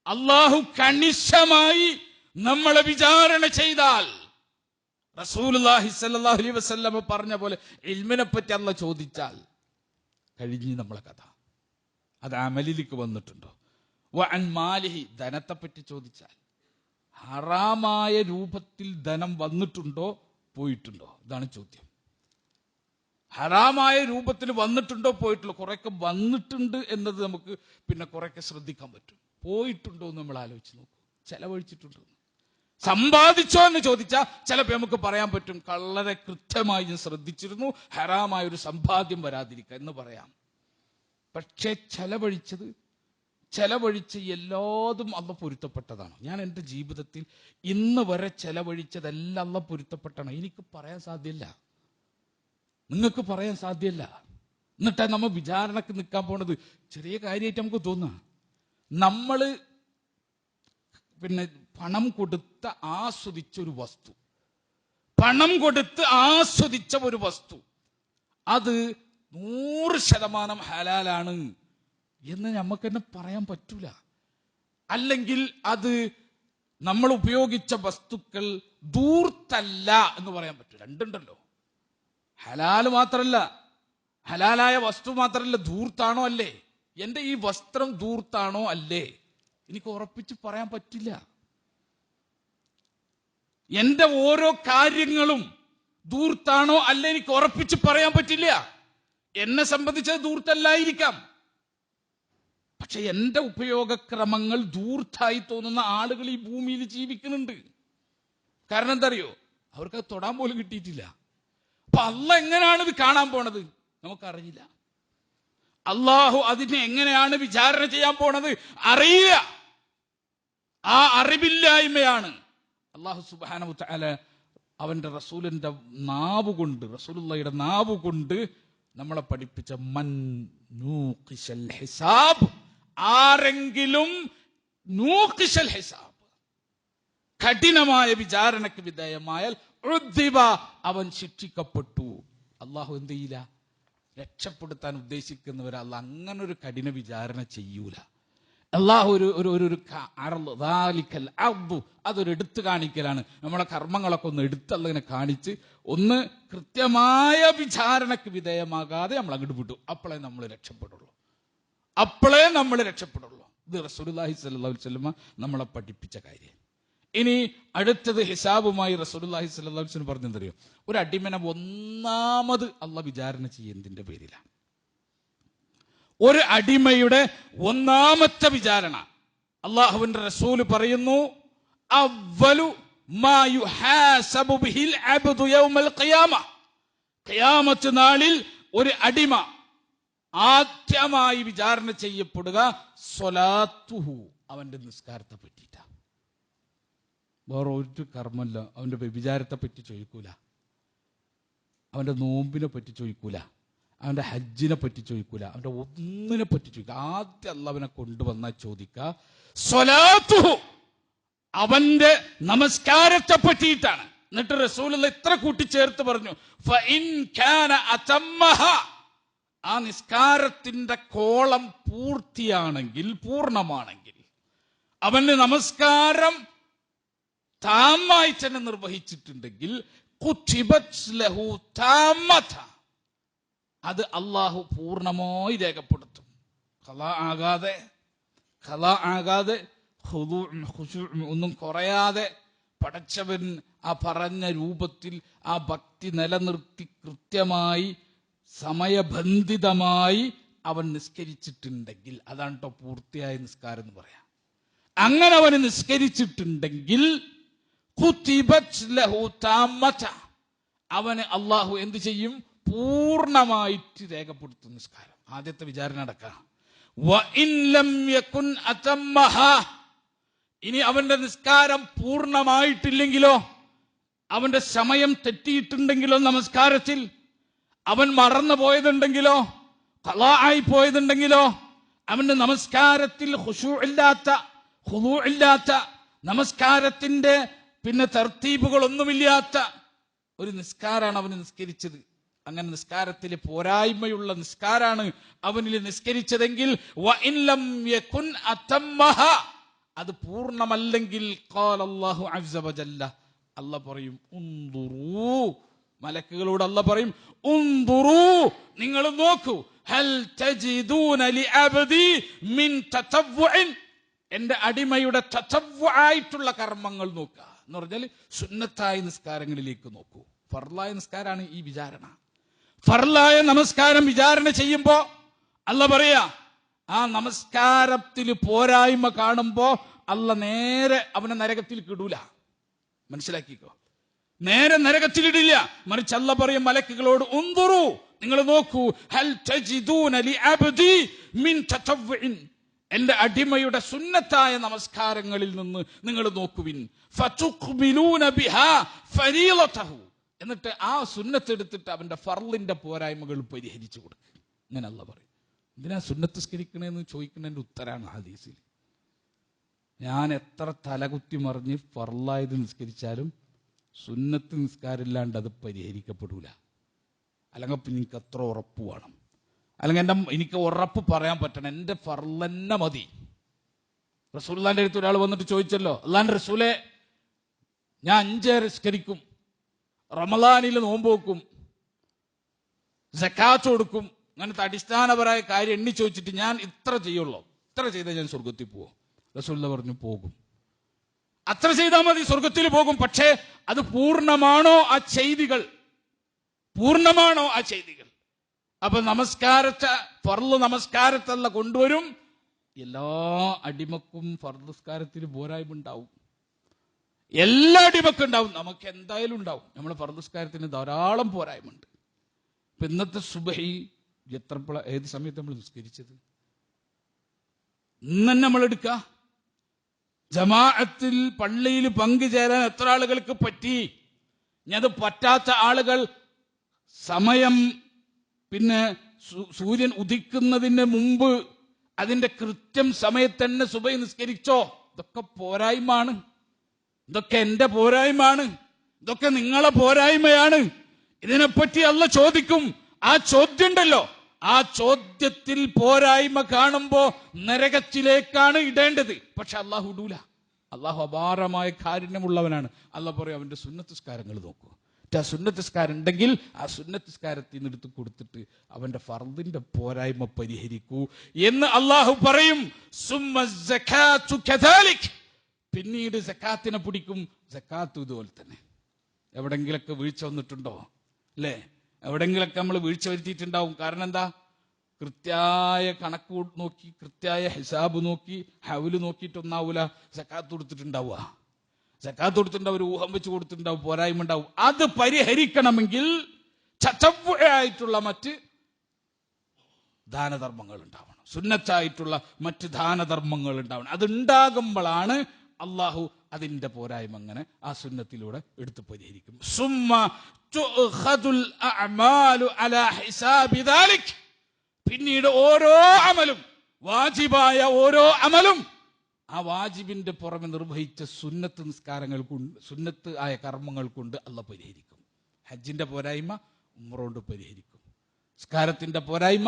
അള്ളാഹു കണിശമായി നമ്മളെ വിചാരണ ചെയ്താൽ, റസൂലുള്ളാഹി സ്വല്ലല്ലാഹു അലൈഹി വസല്ലം പറഞ്ഞ പോലെ ഇൽമിനെ പറ്റി അല്ലാഹ് ചോദിച്ചാൽ കഴിഞ്ഞു നമ്മളെ കഥ. അത് അമലിലേക്ക് വന്നിട്ടുണ്ടോ? വഅൻ മാലിഹി, ധനത്തെ പറ്റി ചോദിച്ചാൽ ഹറാമായ രൂപത്തിൽ ധനം വന്നിട്ടുണ്ടോ, പോയിട്ടുണ്ടോ? ഇതാണ് ചോദ്യം. ഹറാമായ രൂപത്തിൽ വന്നിട്ടുണ്ടോ, പോയിട്ടുണ്ടോ? കുറെയൊക്കെ വന്നിട്ടുണ്ട് എന്നത് നമുക്ക് പിന്നെ കുറെയൊക്കെ ശ്രദ്ധിക്കാൻ പറ്റും. പോയിട്ടുണ്ടോ എന്ന് നമ്മൾ ആലോചിച്ച് നോക്കൂ. ചെലവഴിച്ചിട്ടുണ്ടോ? സമ്പാദിച്ചോ എന്ന് ചോദിച്ചാൽ ചിലപ്പോൾ നമുക്ക് പറയാൻ പറ്റും, വളരെ കൃത്യമായി ഞാൻ ശ്രദ്ധിച്ചിരുന്നു, ഹറാമായ ഒരു സമ്പാദ്യം വരാതിരിക്കുക എന്ന് പറയാം. പക്ഷെ ചെലവഴിച്ച് എല്ലാതും അല്ലാഹ് പൊരുത്തപ്പെട്ടതാണ്. ഞാൻ എൻ്റെ ജീവിതത്തിൽ ഇന്ന് വരെ ചെലവഴിച്ചതെല്ലാം അല്ലാഹ് പൊരുത്തപ്പെട്ടാണ്. എനിക്ക് പറയാൻ സാധ്യമല്ല, നിങ്ങൾക്ക് പറയാൻ സാധ്യമല്ല. എന്നിട്ടാ നമ്മൾ വിചാരണക്ക് നിൽക്കാൻ പോണത് ചെറിയ കാര്യമായിട്ട് നമുക്ക് തോന്നുക. നമ്മള് പിന്നെ പണം കൊടുത്ത് ആസ്വദിച്ച ഒരു വസ്തു, അത് 100% ഹലാലാണ് എന്ന് നമുക്ക് തന്നെ പറയാൻ പറ്റൂല. അല്ലെങ്കിൽ അത് നമ്മൾ ഉപയോഗിച്ച വസ്തുക്കൾ ധൂർത്തല്ല എന്ന് പറയാൻ പറ്റും. രണ്ടുണ്ടല്ലോ. ഹലാല് മാത്രല്ല, ഹലാലായ വസ്തു മാത്രല്ല, ധൂർത്താണോ അല്ലേ? എന്റെ ഈ വസ്ത്രം ധൂർത്താണോ അല്ലേ എനിക്ക് ഉറപ്പിച്ച് പറയാൻ പറ്റില്ല. എന്റെ ഓരോ കാര്യങ്ങളും ധൂർത്താണോ അല്ലേ എനിക്ക് ഉറപ്പിച്ച് പറയാൻ പറ്റില്ല. എന്നെ സംബന്ധിച്ചത് ധൂർത്തല്ലായിരിക്കാം, പക്ഷെ എന്റെ ഉപയോഗക്രമങ്ങൾ ധൂർത്തായി തോന്നുന്ന ആളുകൾ ഈ ഭൂമിയിൽ ജീവിക്കുന്നുണ്ട്. കാരണം എന്താ അറിയോ? അവർക്ക് തൊടാൻ പോലും കിട്ടിയിട്ടില്ല. അപ്പൊ അള്ളാഹ് എങ്ങനെയാണ് ഇത് കാണാൻ പോണത് നമുക്കറിയില്ല. അള്ളാഹു അതിനെ എങ്ങനെയാണ് വിചാരണ ചെയ്യാൻ പോണത് അറിയില്ല. ആ അറിവില്ലായ്മയാണ് അള്ളാഹു സുബ്ഹാനഹു തആല അവന്റെ റസൂലിന്റെ നാവുകൊണ്ട്, റസൂലുള്ളാഹിയുടെ നാവുകൊണ്ട് നമ്മളെ പഠിപ്പിച്ച മൻ നൂഖിശൽ ഹിസാബ്, ആരെങ്കിലും നൂഖിശൽ ഹിസാബ്, കഠിനമായ വിചാരണയ്ക്ക് വിധേയമായാൽ ഉദ്ദിബ, അവൻ ശിക്ഷിക്കപ്പെട്ടു. അള്ളാഹു എന്ത് ചെയ്യില്ല? രക്ഷപ്പെടുത്താൻ ഉദ്ദേശിക്കുന്നവരെ അള്ളാഹ് അങ്ങനെ ഒരു കഠിന വിചാരണ ചെയ്യൂല. അള്ളാഹു അതൊരു എടുത്തു കാണിക്കലാണ്. നമ്മളെ കർമ്മങ്ങളൊക്കെ ഒന്ന് എടുത്തങ്ങനെ കാണിച്ച് ഒന്ന് കൃത്യമായ വിചാരണക്ക് വിധേയമാകാതെ നമ്മൾ അങ്ങോട്ട് വിട്ടു. അപ്പോഴേ നമ്മൾ രക്ഷപ്പെടുള്ളൂ. ഇത് റസൂലുള്ളാഹി സ്വല്ലല്ലാഹു അലൈഹി വസല്ലം നമ്മളെ പഠിപ്പിച്ച കാര്യം. ഇനി അടുത്തത് ഹിസാബുമായി റസൂലുള്ളാഹി സ്വല്ലല്ലാഹു അലൈഹി വസല്ലം പറഞ്ഞെന്തറിയോ? ഒരു അടിമനെ ഒന്നാമത് അള്ളാഹ് വിചാരണ ചെയ്യുന്നതിന്റെ പേരിലാണ്. ഒരു അടിമയുടെ ഒന്നാമത്തെ വിചാരണ അള്ളാഹുവിന്റെ റസൂല് പറയുന്നു, അവ്വലു മാ യുഹാസബു ബിഹിൽ അബ്ദു യൗമൽ ഖിയാമ, ഖിയാമത്ത് നാളിൽ ഒരു അടിമ ആദ്യമായി വിചാരണ ചെയ്യപ്പെടുക സ്വലാത്തുഹു, അവന്റെ നിസ്കാരത്തെ പറ്റിയിട്ടാണ്. വേറെ ഒരു കർമ്മല്ല. അവന്റെ വ്യഭിചാരത്തെ പറ്റി ചോദിക്കൂല, അവന്റെ നോമ്പിനെ പറ്റി ചോദിക്കൂല, അവന്റെ ഹജ്ജിനെ പറ്റി ചോദിക്കൂല, അവന്റെ ഒന്നിനെ പറ്റി ചോദിക്കുക. ആദ്യം അള്ളാഹുവിനെ കൊണ്ടുവന്നാൽ ചോദിക്കുക സ്വലാത്തുഹു, അവന്റെ നമസ്കാരത്തെ പറ്റിയിട്ടാണ്. എന്നിട്ട് റസൂലുള്ളാഹി ഇത്ര കൂട്ടിച്ചേർത്ത് പറഞ്ഞു, ഫഇൻ കാന അതമ്മഹ, ആ നിസ്കാരത്തിന്റെ കോളം പൂർത്തിയാണെങ്കിൽ, പൂർണ്ണമാണെങ്കിൽ, അവന്റെ നമസ്കാരം താമായി തന്നെ നിർവഹിച്ചിട്ടുണ്ടെങ്കിൽ കുതിബത് ലഹു താമത, അത് അള്ളാഹു പൂർണ്ണമായി രേഖപ്പെടുത്തും. ഖളാ ആകാതെ ഒന്നും കുറയാതെ പടച്ചവൻ ആ പറഞ്ഞ രൂപത്തിൽ ആ ഭക്തി നിലനിർത്തി കൃത്യമായി സമയബന്ധിതമായി അവൻ നിസ്കരിച്ചിട്ടുണ്ടെങ്കിൽ അതാണ് കേട്ടോ പൂർത്തിയായ നിസ്കാരം എന്ന് പറയാം. അങ്ങനെ അവന് നിസ്കരിച്ചിട്ടുണ്ടെങ്കിൽ കുതിബത് ലഹു താമത, അവന് അള്ളാഹു എന്ത് ചെയ്യും? പൂർണ്ണമായിട്ട് രേഖപ്പെടുത്തും നിസ്കാരം. ആദ്യത്തെ വിചാരണ അടക്കാം. ഇനി അവന്റെ നിസ്കാരം പൂർണ്ണമായിട്ടില്ലെങ്കിലോ, അവന്റെ സമയം തെറ്റിയിട്ടുണ്ടെങ്കിലോ, നമസ്കാരത്തിൽ അവൻ മറന്നു പോയതുണ്ടെങ്കിലോ, ഖളാ ആയി പോയതുണ്ടെങ്കിലോ, അവന്റെ നമസ്കാരത്തിൽ ഖുശൂ ഇല്ലാത്ത നമസ്കാരത്തിന്റെ പിന്നെ തർത്തീബുകളൊന്നുമില്ലാത്ത ഒരു നിസ്കാരാണ് അവന് നിസ്കരിച്ചത്. അങ്ങനെ നിസ്കാരത്തിലെ പോരായ്മയുള്ള നിസ്കാരാണ് അവനിൽ നിസ്കരിച്ചതെങ്കിൽ അത് പൂർണ്ണമല്ലെങ്കിൽ ഖാലല്ലാഹു അസ്സ വജല്ല, അല്ലാഹ് പറയും ഉൻദുറൂ, മലക്കുകളോട് അല്ലാഹ് പറയും ഉൻദുറൂ, നിങ്ങൾ നോക്കൂ, ഹൽ തജിദൂന ലിഅബ്ദി മിൻ തതവ്വുഇൻ, എന്റെ അടിമയുടെ തതവ്വുആയിട്ടുള്ള കർമ്മങ്ങൾ നോക്കുക എന്ന് പറഞ്ഞാൽ സുന്നത്തായ നിസ്കാരങ്ങളിലേക്ക് നോക്കൂ. ഫർളായ നിസ്കാരാണ് ഈ വിചാരണ. ഫർളായ നമസ്കാരം വിചാരണ ചെയ്യുമ്പോ അല്ലാഹ് പറയാ, ആ നമസ്കാരത്തിൽ പോരായ്മ കാണുമ്പോ അല്ലാഹ് നേരെ അവനെ നരകത്തിൽ കിടൂല. മനസ്സിലാക്കിക്കോ, നേരെ നരകത്തിലിടില്ല. മറിച്ച് അല്ലാഹ് പറയും മലക്കുകളോട് ഉൻദുറൂ, നിങ്ങൾ നോക്കൂ, ഹൽ തജിദൂന ലിഅബ്ദി മിൻ തതവ്വുഇൻ, എന്റെ അടിമയുടെ സുന്നത്തായ നമസ്കാരങ്ങളിൽ നിന്ന് നിങ്ങൾ നോക്കുവിൻ. ഫതുഖ്ബിലൂന ബിഹാ ഫരീളതഹു, എന്നിട്ട് ആ സുന്നത്ത് എടുത്തിട്ട് അവന്റെ ഫർളിന്റെ പോരായ്മകൾ പരിഹരിച്ചു കൊടുക്കുക. ഇങ്ങനെ അല്ലാഹ് പറയും. എന്തിനാ സുന്നത്ത് നിസ്കരിക്കണേന്ന് ചോദിക്കുന്നതിന്റെ ഉത്തരാണ് ഹദീസിൽ. ഞാൻ എത്ര തലകുത്തി മറിഞ്ഞ് ഫർളായത് നിസ്കരിച്ചാലും സുന്നത്ത് നിസ്കാരമില്ലാണ്ട് അത് പരിഹരിക്കപ്പെടൂല. അല്ലെങ്കിൽ എനിക്ക് അത്ര ഉറപ്പ് വേണം, അല്ലെങ്കിൽ എനിക്ക് ഉറപ്പ് പറയാൻ പറ്റണം, എൻ്റെ ഫർളന്നെ മതി. റസൂലുള്ളാഹിന്റെ അടുത്ത് ഒരാൾ വന്നിട്ട് ചോദിച്ചല്ലോ, അല്ലാഹുവിന്റെ റസൂലേ, ഞാൻ 5 നിസ്കരിക്കും, റമളാനിൽ നോമ്പ് വെക്കും, സക്കാത്ത് കൊടുക്കും, അങ്ങനത്തെ അടിസ്ഥാനപരമായ കാര്യം എണ്ണി ചോദിച്ചിട്ട് ഞാൻ ഇത്ര ചെയ്യുള്ളൂ, ഇത്ര ചെയ്താൽ ഞാൻ സ്വർഗത്തിൽ പോകും. റസൂലുള്ളാഹി പറഞ്ഞു, പോകും, അത്ര ചെയ്താൽ മതി, സ്വർഗത്തിൽ പോകും. പക്ഷേ അത് പൂർണ്ണമാണോ ആ ചെയ്തികൾ? പൂർണ്ണമാണോ ആ ചെയ്തികൾ? അപ്പൊ ഫർള് നമസ്കാരത്തല്ല കൊണ്ടുവരും. എല്ലാ അടിമക്കും ഫർള് നിസ്കാരത്തിന് പോരായ്മ ഉണ്ടാവും, എല്ലാ അടിമക്കും ഉണ്ടാവും, നമുക്ക് എന്തായാലും ഉണ്ടാവും. നമ്മളെ ഫർള് നിസ്കാരത്തിന് ധാരാളം പോരായ്മ ഉണ്ട്. ഇപ്പൊ ഇന്നത്തെ സുബഹി ഏത് സമയത്ത് നമ്മൾ നിസ്കരിച്ചത്? ഇന്ന് തന്നെ നമ്മൾ എടുക്കുക. ജമാഅത്തിൽ പള്ളിയിൽ പങ്കുചേരാൻ എത്ര ആളുകൾക്ക് പറ്റി? ഇനി അത് പറ്റാത്ത ആളുകൾ സമയം, പിന്നെ സൂര്യൻ ഉദിക്കുന്നതിന് മുമ്പ് അതിന്റെ കൃത്യം സമയത്ത് തന്നെ സുബഹി നിസ്കരിച്ചോ? ഇതൊക്കെ പോരായ്മയാണ്, ഇതൊക്കെ എന്റെ പോരായ്മയാണ്, ഇതൊക്കെ നിങ്ങളെ പോരായ്മയാണ്. ഇതിനെപ്പറ്റി അല്ലാഹ് ചോദിക്കും. ആ ചോദ്യം ഉണ്ടല്ലോ, ആ ചോദ്യത്തിൽ പോരായ്മ കാണുമ്പോ നരകത്തിലേക്കാണ് ഇടേണ്ടത്. പക്ഷെ അള്ളാഹു ഇടൂല. അള്ളാഹു അപാരമായ കാരുണ്യമുള്ളവനാണ്. അള്ളാഹ് പറയും, അവന്റെ സുന്നത്ത് നിസ്കാരങ്ങൾ നോക്കൂ. ആ സുന്നത്ത് നിസ്കാരം ഉണ്ടെങ്കിൽ ആ സുന്നത്ത് നിസ്കാരത്തിൽ നിന്ന് എടുത്ത് കൊടുത്തിട്ട് അവന്റെ ഫർദിന്റെ പോരായ്മ പരിഹരിക്കൂ എന്ന് അള്ളാഹു പറയും. പിന്നീട് സക്കാത്തിനെ പിടിക്കും. സക്കാത്ത് ഇതുപോലെ തന്നെ എവിടെങ്കിലൊക്കെ വീഴ്ച വന്നിട്ടുണ്ടോ? അല്ലേ? എവിടെങ്കിലൊക്കെ നമ്മൾ വീഴ്ച വരുത്തിയിട്ടുണ്ടാവും. കാരണം എന്താ? കൃത്യായ കണക്ക് നോക്കി, കൃത്യായ ഹിസാബ് നോക്കി, ഹൗല് നോക്കിയിട്ടൊന്നാവൂല സക്കാത്ത് കൊടുത്തിട്ടുണ്ടാവുക. സക്കാത്ത് കൊടുത്തിട്ടുണ്ടാവും, ഒരു ഊഹം വെച്ച് കൊടുത്തിട്ടുണ്ടാവും, പോരായ്മ ഉണ്ടാവും. അത് പരിഹരിക്കണമെങ്കിൽ ആയിട്ടുള്ള മറ്റ് ദാനധർമ്മങ്ങൾ ഉണ്ടാവണം, സുന്നത്തായിട്ടുള്ള മറ്റ് ദാനധർമ്മങ്ങൾ ഉണ്ടാവണം. അതുണ്ടാകുമ്പോഴാണ് അള്ളാഹു അതിന്റെ പോരായ്മ അങ്ങനെ ആ സുന്നത്തിലൂടെ എടുത്ത് പരിഹരിക്കും. പിന്നീട് ഓരോ അമലും, വാജിബായ ഓരോ അമലും ആ വാജിബിന്റെ പുറമെ നിർവഹിച്ച സുന്നത്ത് നിസ്കാരങ്ങൾ കൊണ്ട്, സുന്നത്ത് ആയ കർമ്മങ്ങൾ കൊണ്ട് അള്ളാഹ് പരിഹരിക്കും. ഹജ്ജിന്റെ പോരായ്മ ഉംറ കൊണ്ട് പരിഹരിക്കും. നിസ്കാരത്തിന്റെ പോരായ്മ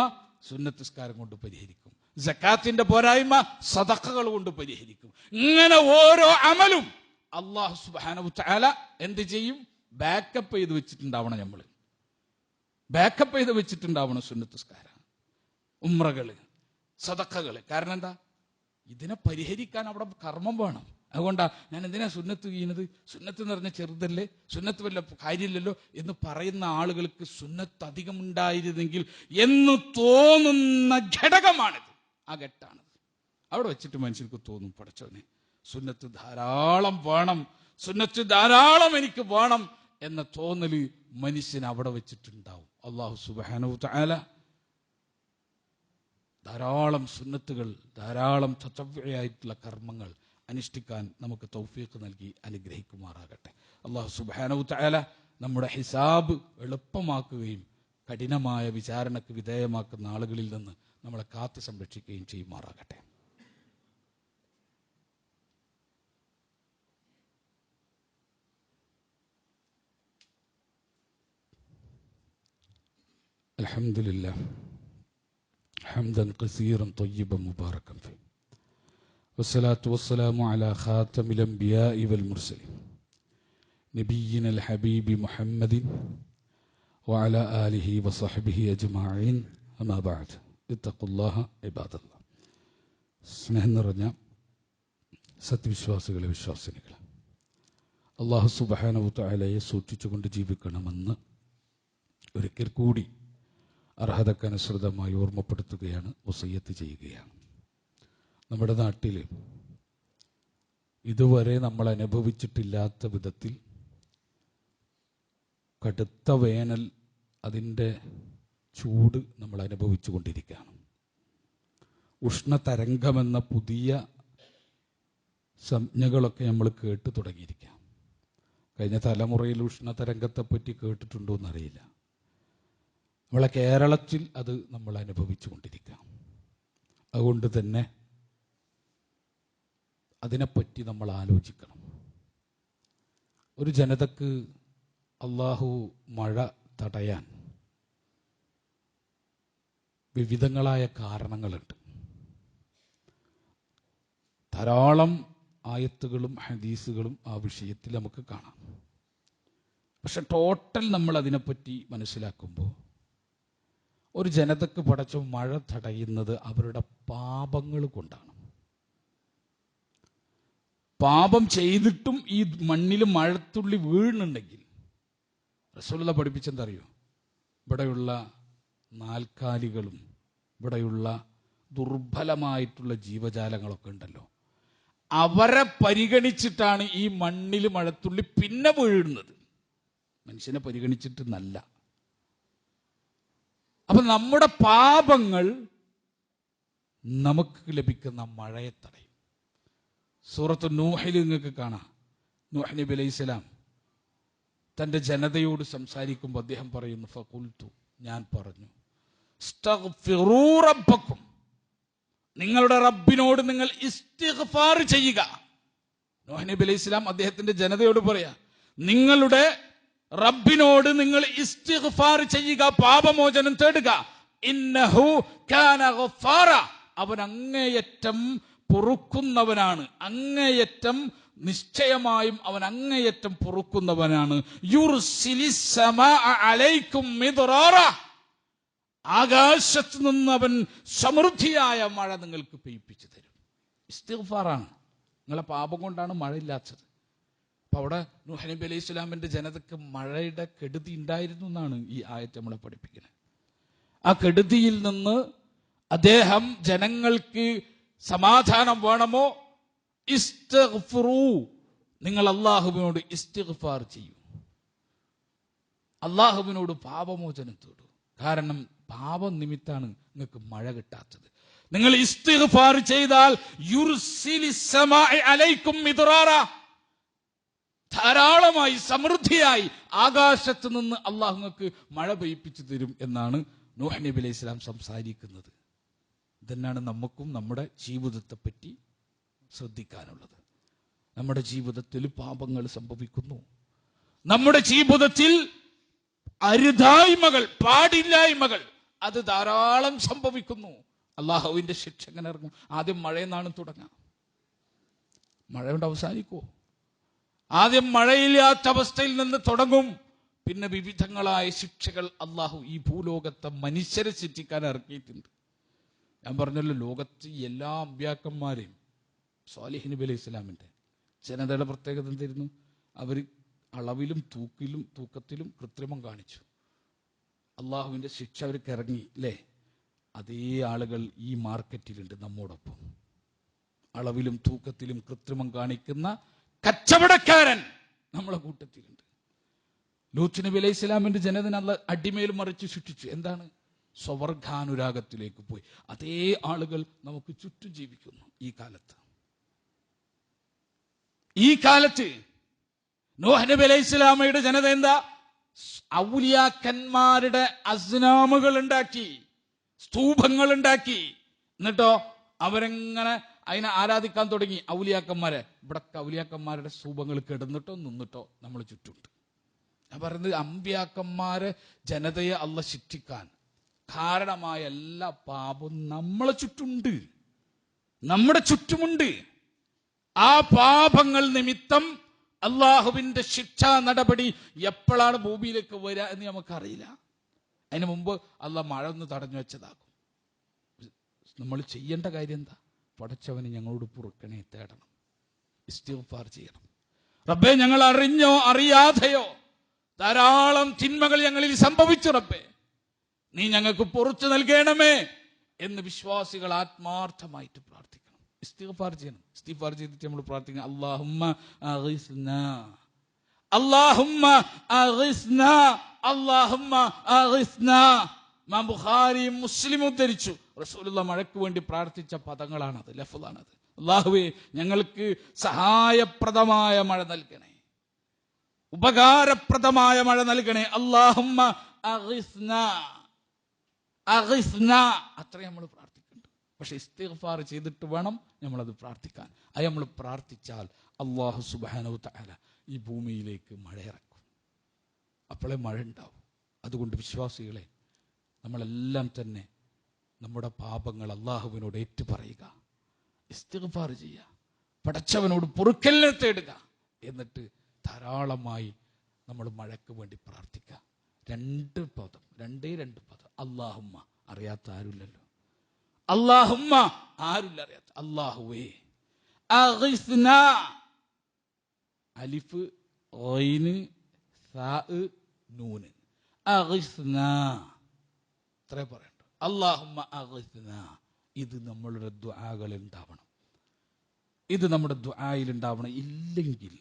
സുന്നത്ത് നിസ്കാരം കൊണ്ട് പരിഹരിക്കും. സക്കാത്തിന്റെ പോരായ്മ സദഖകൾ കൊണ്ട് പരിഹരിക്കും. ഇങ്ങനെ ഓരോ അമലും അല്ലാഹു സുബ്ഹാനഹു വതആല എന്ത് ചെയ്യും? ബാക്കപ്പ് ചെയ്ത് വെച്ചിട്ടുണ്ടാവണം. നമ്മൾ ബാക്കപ്പ് ചെയ്ത് വെച്ചിട്ടുണ്ടാവണം സുന്നത്ത് നിസ്കാരം, ഉംറകള്, സദഖകള്. കാരണം എന്താ? ഇതിനെ പരിഹരിക്കാൻ അവിടെ കർമ്മം വേണം. അതുകൊണ്ടാ ഞാൻ എന്തിനാ സുന്നത്ത് ചെയ്യുന്നത്? സുന്നത്ത് എന്ന് പറഞ്ഞാൽ ചെറുതല്ലേ, സുന്നത്ത് വല്ല കാര്യമില്ലല്ലോ എന്ന് പറയുന്ന ആളുകൾക്ക് സുന്നത്ത് അധികം ഉണ്ടായിരുന്നെങ്കിൽ എന്ന് തോന്നുന്ന ഘടകമാണിത്. ആ ഘട്ടാണിത്. അവിടെ വെച്ചിട്ട് മനുഷ്യർക്ക് തോന്നും, പടച്ചോനെ സുന്നത്ത് ധാരാളം വേണം, സുന്നത്ത് ധാരാളം എനിക്ക് വേണം എന്ന തോന്നല് മനുഷ്യൻ അവിടെ വെച്ചിട്ടുണ്ടാവും. അല്ലാഹു സുബ്ഹാനഹു വതആല ധാരാളം സുന്നത്തുകൾ, ധാരാളം തതവ്വുആയിട്ടുള്ള കർമ്മങ്ങൾ അനുഷ്ഠിക്കാൻ നമുക്ക് തൗഫീഖ് നൽകി അനുഗ്രഹിക്കുമാറാകട്ടെ. അല്ലാഹു സുബ്ഹാനഹു വതആല നമ്മുടെ ഹിസാബ് എളുപ്പമാക്കുകയും കഠിനമായ വിചാരണക്ക് വിധേയമാക്കുന്ന ആളുകളിൽ നിന്ന് നമ്മളെ കാത്തു സംരക്ഷിക്കുകയും ചെയ്യുമാറാകട്ടെ. അൽഹംദുലില്ലാഹ് ഹംദൻ കസീറൻ ത്വയ്യിബൻ മുബാറകൻ ഫീ വസ്സലാത്തു വസ്സലാമു അലാ ഖാതമിൽ അംബിയാഇ വൽ മുർസലീൻ നബിയ്യിനൽ ഹബീബി മുഹമ്മദിൻ വഅലാ ആലിഹി വസഹ്ബിഹി അജ്മഈൻ. അമാ ബഅദ്, ഇത്തഖുല്ലാഹ ഇബാദല്ലാഹ്. സ്നേഹം നിറഞ്ഞ സത്യവിശ്വാസികളെ, വിശ്വാസിനികളെ, അല്ലാഹു സുബ്ഹാനഹു വതആലയെ സൂക്ഷിച്ചുകൊണ്ട് ജീവിക്കണമെന്ന് ഒരിക്കൽ കൂടി അർഹതക്കനുസൃതമായി ഓർമ്മപ്പെടുത്തുകയാണ്, വസിയ്യത്ത് ചെയ്യുകയാണ്. നമ്മുടെ നാട്ടിൽ ഇതുവരെ നമ്മൾ അനുഭവിച്ചിട്ടില്ലാത്ത വിധത്തിൽ കടുത്ത വേനൽ, അതിൻ്റെ ചൂട് നമ്മൾ അനുഭവിച്ചു കൊണ്ടിരിക്കുകയാണ്. ഉഷ്ണതരംഗമെന്ന പുതിയ സംജ്ഞകളൊക്കെ നമ്മൾ കേട്ടു തുടങ്ങിയിരിക്കാം. കഴിഞ്ഞ തലമുറയിൽ ഉഷ്ണതരംഗത്തെപ്പറ്റി കേട്ടിട്ടുണ്ടോ എന്നറിയില്ല. നമ്മളെ കേരളത്തിൽ അത് നമ്മൾ അനുഭവിച്ചു കൊണ്ടിരിക്കാം. അതുകൊണ്ട് തന്നെ അതിനെപ്പറ്റി നമ്മൾ ആലോചിക്കണം. ഒരു ജനതക്ക് അള്ളാഹു മഴ തടയാൻ വിവിധങ്ങളായ കാരണങ്ങളുണ്ട്. ധാരാളം ആയത്തുകളും ഹദീസുകളും ആ വിഷയത്തിൽ നമുക്ക് കാണാം. പക്ഷെ ടോട്ടൽ നമ്മൾ അതിനെപ്പറ്റി മനസ്സിലാക്കുമ്പോൾ ഒരു ജനതക്ക് പടച്ച മഴ തടയുന്നത് അവരുടെ പാപങ്ങൾ കൊണ്ടാണ്. പാപം ചെയ്തിട്ടും ഈ മണ്ണിൽ മഴത്തുള്ളി വീഴുന്നുണ്ടെങ്കിൽ റസൂലുള്ളാഹി പഠിപ്പിച്ചെന്താ അറിയോ? ഇവിടെയുള്ള നാൽക്കാലികളും ഇവിടെയുള്ള ദുർബലമായിട്ടുള്ള ജീവജാലങ്ങളൊക്കെ ഉണ്ടല്ലോ, അവരെ പരിഗണിച്ചിട്ടാണ് ഈ മണ്ണിൽ മഴത്തുള്ളി പിന്നെ വീഴുന്നത്, മനുഷ്യനെ പരിഗണിച്ചിട്ട് നല്ല. അപ്പൊ നമ്മുടെ പാപങ്ങൾ നമുക്ക് ലഭിക്കുന്ന മഴയെ തടയും. സൂറത്ത് നൂഹിൽ നിങ്ങൾക്ക് കാണാം, നൂഹ് നബി അലൈഹിസ്സലാം തന്റെ ജനതയോട് സംസാരിക്കുമ്പോൾ അദ്ദേഹം പറയുന്നു, ഫഖുൽതു, ഞാൻ പറഞ്ഞു, ഇസ്തഗ്ഫിറൂ റബ്ബക്കും, നിങ്ങളുടെ റബ്ബിനോട് നിങ്ങൾ ഇസ്തിഗ്ഫാർ ചെയ്യുക. നൂഹ് നബി അലൈഹിസ്സലാം അദ്ദേഹത്തിന്റെ ജനതയോട് പറയാ, നിങ്ങളുടെ റബ്ബിനോട് നിങ്ങൾ ഇസ്തിഗ്ഫാർ ചെയ്യുക, പാപമോചനം തേടുക. ഇന്നഹു കാന ഗഫാറ, അവൻ അങ്ങേയറ്റം പൊറുക്കുന്നവനാണ്, അങ്ങേയറ്റം നിശ്ചയമായും അവൻ അങ്ങേയറ്റം പൊറുക്കുന്നവനാണ്. യുർസിലിസ് സമാഅ അലൈക്കും മിദ്റാറ, ആകാശത്ത് നിന്ന് അവൻ സമൃദ്ധിയായ മഴ നിങ്ങൾക്ക് പെയ്യിപ്പിച്ചു തരും. ഇസ്തിഗ്ഫാറാണ്, നിങ്ങളെ പാപം കൊണ്ടാണ് മഴയില്ലാത്തത്. അപ്പൊ അവിടെ നൂഹ് നബി അലൈഹി സ്വലാമിന്റെ ജനതക്ക് മഴയുടെ കെടുതി ഉണ്ടായിരുന്നു എന്നാണ് ഈ ആയത്ത് നമ്മളെ പഠിപ്പിക്കുന്നത്. ആ കെടുതിയിൽ നിന്ന് അദ്ദേഹം ജനങ്ങൾക്ക് സമാധാനം വേണമോ, ഇസ്തിഗ്ഫിറൂ, നിങ്ങൾ അള്ളാഹുവിനോട് ഇസ്തിഗ്ഫാർ ചെയ്യൂ, അള്ളാഹുവിനോട് പാപമോചനം തേടൂ. കാരണം പാപം നിമിത്താണ് നിങ്ങൾക്ക് മഴ കിട്ടാത്തത്. നിങ്ങൾ ഇസ്തിഗ്ഫാർ ചെയ്താൽ യുർസിലിസ് സമാഇ അലൈക്കും മിദ്റാറ, ധാരാളമായി സമൃദ്ധിയായി ആകാശത്ത് നിന്ന് അള്ളാഹു നിങ്ങൾക്ക് മഴ പെയ്യിപ്പിച്ചു തരും എന്നാണ് നൂഹ് നബി അലൈഹി സ്വലാം സംസാരിക്കുന്നത്. ഇതന്നെയാണ് നമുക്കും നമ്മുടെ ജീവിതത്തെ പറ്റി ശ്രദ്ധിക്കാനുള്ളത്. നമ്മുടെ ജീവിതത്തിൽ പാപങ്ങൾ സംഭവിക്കുന്നു, നമ്മുടെ ജീവിതത്തിൽ അരുതായ്മകൾ, പാടില്ലായ്മകൾ അത് ധാരാളം സംഭവിക്കുന്നു. അള്ളാഹുവിന്റെ ശിക്ഷ എങ്ങനെ ഇറങ്ങും? ആദ്യം മഴയെന്നാണ് തുടങ്ങുക, മഴ കൊണ്ട് അവസാനിക്കുമോ? ആദ്യം മഴയില്ലാത്ത അവസ്ഥയിൽ നിന്ന് തുടങ്ങും, പിന്നെ വിവിധങ്ങളായ ശിക്ഷകൾ അള്ളാഹു ഈ ഭൂലോകത്തെ മനുഷ്യരെ ശിക്ഷിക്കാൻ ഇറക്കിയിട്ടുണ്ട്. ഞാൻ പറഞ്ഞല്ലോ, ലോകത്ത് എല്ലാ അമ്പ്യാക്കന്മാരെയും സ്വാലിഹ് നബി അലൈഹി സ്വലാമിന്റെ ജനതയുടെ പ്രത്യേകത എന്തായിരുന്നു? അവർ അളവിലും തൂക്കത്തിലും കൃത്രിമം കാണിച്ചു. അള്ളാഹുവിന്റെ ശിക്ഷ അവർക്ക് ഇറങ്ങി അല്ലേ? അതേ ആളുകൾ ഈ മാർക്കറ്റിലുണ്ട് നമ്മോടൊപ്പം. അളവിലും തൂക്കത്തിലും കൃത്രിമം കാണിക്കുന്ന കച്ചവടക്കാരൻ നമ്മളെ കൂട്ടത്തിലുണ്ട്. ലൂത്ത് നബി അലൈഹി സ്വലാമിന്റെ ജനതനെ അള്ളാഹ് അടിമേൽ മറിച്ച് സൃഷ്ടിച്ചു. എന്താണ്? സ്വവർഗാനുരാഗത്തിലേക്ക് പോയി. അതേ ആളുകൾ നമുക്ക് ചുറ്റും ജീവിക്കുന്നു ഈ കാലത്ത് നൂഹ് നബി അലൈഹി സ്വലാമയുടെ ജനത എന്താ? ഔലിയാക്കന്മാരുടെ അസ്നാമുകൾ ഉണ്ടാക്കി, സ്തൂപങ്ങൾ ഉണ്ടാക്കി. എന്നിട്ടോ അവരെങ്ങനെ അതിനെ ആരാധിക്കാൻ തുടങ്ങി. ഔലിയാക്കന്മാരെ, ഇവിടെ ഔലിയാക്കന്മാരുടെ സ്തൂപങ്ങൾ കിടന്നിട്ടോ നിന്നിട്ടോ നമ്മൾ ചുറ്റുമുണ്ട്. ഞാൻ പറയുന്നത്, അമ്പിയാക്കന്മാരെ ജനതയെ അള്ളാഹ് ശിക്ഷിക്കാൻ കാരണമായ എല്ലാ പാപവും നമ്മളെ ചുറ്റുമുണ്ട്, നമ്മുടെ ചുറ്റുമുണ്ട്. ആ പാപങ്ങൾ നിമിത്തം അള്ളാഹുവിന്റെ ശിക്ഷാ നടപടി എപ്പോഴാണ് ഭൂമിയിലേക്ക് വരിക എന്ന് നമുക്കറിയില്ല. അതിന് മുമ്പ് അള്ളാഹ് മഴ ഒന്ന് തടഞ്ഞു വെച്ചതാകും. നമ്മൾ ചെയ്യേണ്ട കാര്യം എന്താ? പടച്ചവനെ ഞങ്ങളോട് പൊറുക്കണേ തേടണം, ഇസ്തിഗ്ഫാർ ചെയ്യണം. റബ്ബേ, ഞങ്ങൾ അറിഞ്ഞോ അറിയാതെയോ ധാരാളം തിന്മകൾ ഞങ്ങളിൽ സംഭവിച്ചു, റബ്ബേ നീ ഞങ്ങൾക്ക് പുറത്തു നൽകണമേ എന്ന് വിശ്വാസികൾ ആത്മാർത്ഥമായിട്ട് പ്രാർത്ഥിക്കണം. ഇസ്തിഗ്ഫാർ ചെയ്യണം. ഇസ്തിഗ്ഫാർ ചെയ്തിട്ട് നമ്മൾ പ്രാർത്ഥിക്കണം, അല്ലാഹുമ്മ അഗ്ഹിസ്നാ, അല്ലാഹുമ്മ അഗ്ഹിസ്നാ, അല്ലാഹുമ്മ അഗ്ഹിസ്നാ. ഇമാം ബുഖാരിയും മുസ്ലിമും ഉദ്ധരിച്ചു, റസൂലുള്ളാഹി മഴയ്ക്ക് വേണ്ടി പ്രാർത്ഥിച്ച പദങ്ങളാണത്, ലഫ്ളാണത്. അല്ലാഹുവേ, ഞങ്ങൾക്ക് സഹായപ്രദമായ മഴ നൽകണേ, ഉപകാരപ്രദമായ മഴ നൽകണേ. അല്ലാഹുമ്മ അഗ്ഹിസ്നാ, അഗ്ഹിസ്നാ. അത്രയും നമ്മൾ പ്രാർത്ഥിക്കുന്നുണ്ട്. പക്ഷെ ഇസ്തിഗ്ഫാർ ചെയ്തിട്ട് വേണം നമ്മളത് പ്രാർത്ഥിക്കാൻ. അത് നമ്മൾ പ്രാർത്ഥിച്ചാൽ അല്ലാഹു സുബ്ഹാനഹു തആല ഈ ഭൂമിയിലേക്ക് മഴ ഇറക്കും. അപ്പോഴേ മഴ ഉണ്ടാവും. അതുകൊണ്ട് വിശ്വാസികളെ, നമ്മളെല്ലാം തന്നെ നമ്മുടെ പാപങ്ങൾ അള്ളാഹുവിനോട് ഏറ്റുപറയുക, ഇസ്തിഗ്ഫാർ ചെയ്യുക. പടച്ചവനോട് പൊറുക്കലിനെ തേടുക. എന്നിട്ട് ധാരാളമായി നമ്മൾ മഴയ്ക്ക് വേണ്ടി പ്രാർത്ഥിക്കുക. രണ്ട് പദം. അല്ലാഹുമ്മ. അറിയാത്ത ആരുമില്ലല്ലോ. അല്ലാഹുമ്മ ആരുമില്ല അറിയാത്ത. അല്ലാഹുവേ അഗ്ഇസ്നാ. അലിഫ് ഗൈന് സാ നൂന്. അഗ്ഇസ്നാ. ഇത്രേ പറയണ്ടു. അല്ലാഹുമ്മ അഗ്ഇസ്നാ. ഇത് നമ്മളുടെ ദുആകളിൽ ഉണ്ടാവണം. ഇത് നമ്മുടെ ദുആയിൽ ഉണ്ടാവണം. ഇല്ലെങ്കിൽ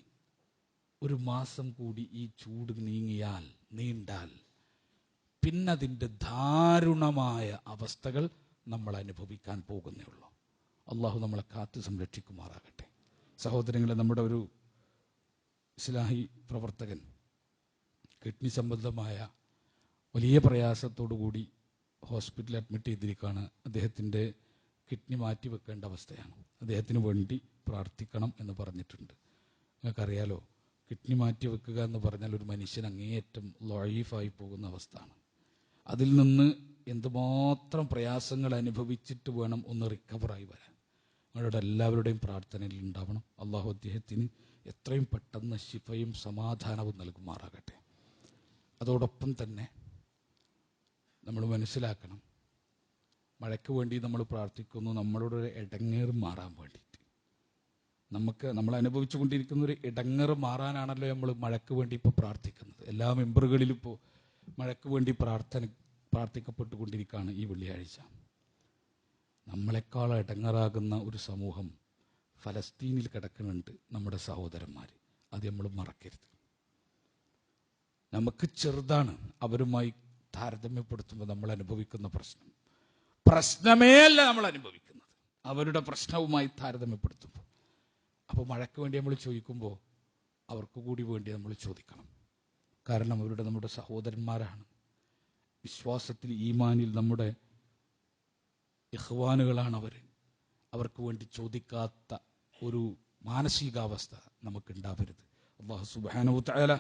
ഒരു മാസം കൂടി ഈ ചൂട് നീണ്ടാൽ പിന്നതിൻ്റെ ദാരുണമായ അവസ്ഥകൾ നമ്മൾ അനുഭവിക്കാൻ പോകുന്നേ ഉള്ളൂ. അള്ളാഹു നമ്മളെ കാത്തു സംരക്ഷിക്കുമാറാകട്ടെ. സഹോദരങ്ങളെ, നമ്മുടെ ഒരു ഇസ്ലാഹി പ്രവർത്തകൻ കിഡ്നി സംബന്ധമായ വലിയ പ്രയാസത്തോടു കൂടി ഹോസ്പിറ്റലിൽ അഡ്മിറ്റ് ചെയ്തിരിക്കുകയാണ്. അദ്ദേഹത്തിൻ്റെ കിഡ്നി മാറ്റി വെക്കേണ്ട അവസ്ഥയാണ്. അദ്ദേഹത്തിന് വേണ്ടി പ്രാർത്ഥിക്കണം എന്ന് പറഞ്ഞിട്ടുണ്ട്. നിങ്ങൾക്കറിയാലോ, കിഡ്നി മാറ്റി വെക്കുക എന്ന് പറഞ്ഞാൽ ഒരു മനുഷ്യൻ അങ്ങേയറ്റം ലൈഫായി പോകുന്ന അവസ്ഥയാണ്. അതിൽ നിന്ന് എന്തുമാത്രം പ്രയാസങ്ങൾ അനുഭവിച്ചിട്ട് വേണം ഒന്ന് റിക്കവറായി വരാൻ. നിങ്ങളുടെ എല്ലാവരുടെയും പ്രാർത്ഥനയിൽ ഉണ്ടാവണം. അള്ളാഹു അദ്ദേഹത്തിന് എത്രയും പെട്ടെന്ന് ശിഫയും സമാധാനവും നൽകുമാറാകട്ടെ. അതോടൊപ്പം തന്നെ നമ്മൾ മനസ്സിലാക്കണം, മഴയ്ക്ക് വേണ്ടി നമ്മൾ പ്രാർത്ഥിക്കുന്നു നമ്മളുടെ ഒരു ഇടങ്ങേറ് മാറാൻ വേണ്ടിയിട്ട്. നമ്മൾ അനുഭവിച്ചു കൊണ്ടിരിക്കുന്ന ഒരു ഇടങ്ങേറ് മാറാനാണല്ലോ നമ്മൾ മഴയ്ക്ക് വേണ്ടി ഇപ്പോൾ പ്രാർത്ഥിക്കുന്നത്. എല്ലാ മെമ്പറുകളിലും ഇപ്പോൾ മഴയ്ക്ക് വേണ്ടി പ്രാർത്ഥിക്കപ്പെട്ടുകൊണ്ടിരിക്കുകയാണ്. ഈ വെള്ളിയാഴ്ച നമ്മളെക്കാൾ ഇടങ്ങേറാകുന്ന ഒരു സമൂഹം ഫലസ്തീനിൽ കിടക്കുന്നുണ്ട്, നമ്മുടെ സഹോദരന്മാർ. അത് നമ്മൾ മറക്കരുത്. നമുക്ക് ചെറുതാണ്, അവരുമായി താരതമ്യപ്പെടുത്തുമ്പോൾ നമ്മൾ അനുഭവിക്കുന്ന പ്രശ്നമേ അല്ല നമ്മൾ അനുഭവിക്കുന്നത്, അവരുടെ പ്രശ്നവുമായി താരതമ്യപ്പെടുത്തുമ്പോൾ. അപ്പോൾ മഴയ്ക്ക് വേണ്ടി നമ്മൾ ചോദിക്കുമ്പോൾ അവർക്ക് കൂടി വേണ്ടി നമ്മൾ ചോദിക്കണം. കാരണം നമ്മുടെ സഹോദരന്മാരാണ്. വിശ്വാസത്തിൽ, ഈമാനിൽ നമ്മുടെ ഇഖ്വാനുകളാണ് അവർ. അവർക്ക് വേണ്ടി ചോദിക്കാത്ത ഒരു മാനസികാവസ്ഥ നമുക്കുണ്ടാവരുത്. അല്ലാഹു സുബ്ഹാനഹു വ തആല